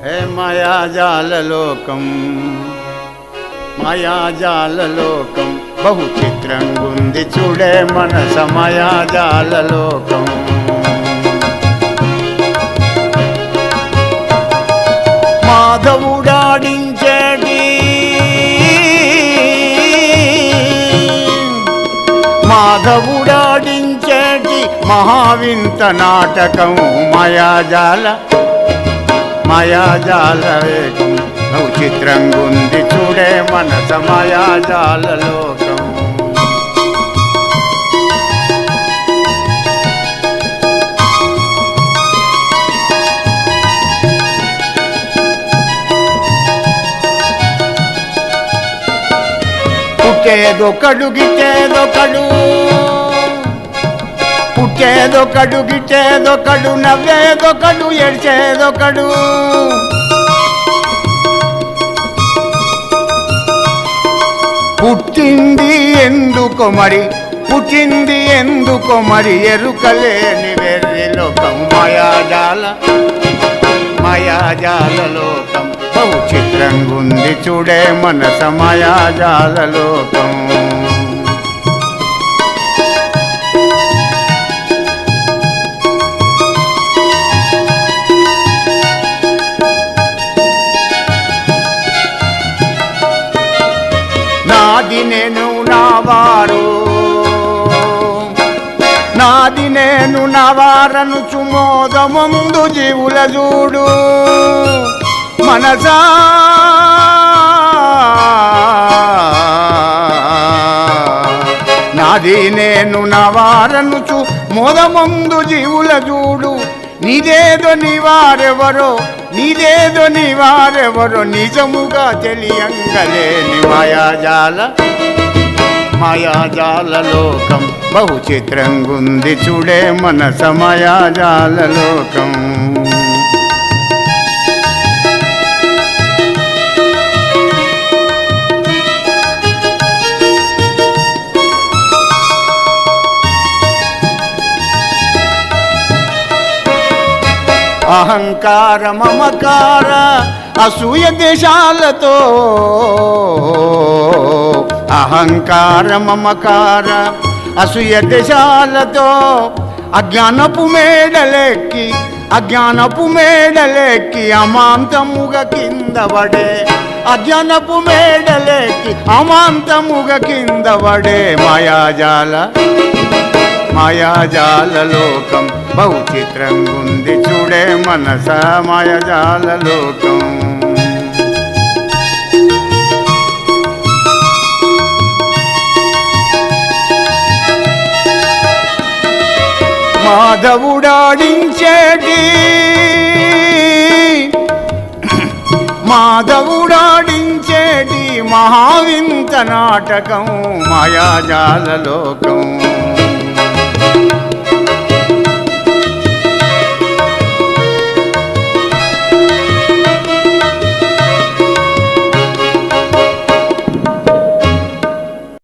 హే మాయాజాలలోకం మాయాజాలలోకం బహు చిత్రంగుంది చూడే మనస మాయాజాలలోకం మాధవుడాడించేటి మాధవుడాడించేటి మహావింత నాటకం మాయాజాలవేకం బహు చిత్రంగుంది చూడే మనస మాయాజాలలోకం పుట్టేదొకడు గిట్టేదొకడు పుట్టేదొకడు గిట్టేదొకడు నవ్వేదొకడు ఏడ్చేదొకడు పుట్టింది ఎందుకో మరి ఎరుకలేని వెర్రి లోకం మాయాజాలలోకం బహు చిత్రంగుంది చూడే మనస మాయాజాలలోకం నాది నేను నావారను చుమోద ముందు జీవుల చూడు మనసా నాది నేను నవారను చు మోద ముందు జీవుల చూడు నీదేదో నీవారెవరో నిజముగా తెలియంగలేని మాయాజాలలోకం బహు చిత్రంగుంది చూడే మనస మాయాజాలలోకం అహంకార మమకార అసూయ దేశాలతో అహంకార మమకార అసూయ దేశాలతో అజ్ఞానపు మేడలెక్కి అమాంతముగా కింద పడే అజ్ఞానపు మేడలెక్కి అమాంతముగా కింద పడే మాయాజాలలోకం బహు చిత్రంగుంది చూడే మనస మాయాజాలలోకం మాధవుడాడించేటి మహావింత నాటకం మాయాజాలలోకం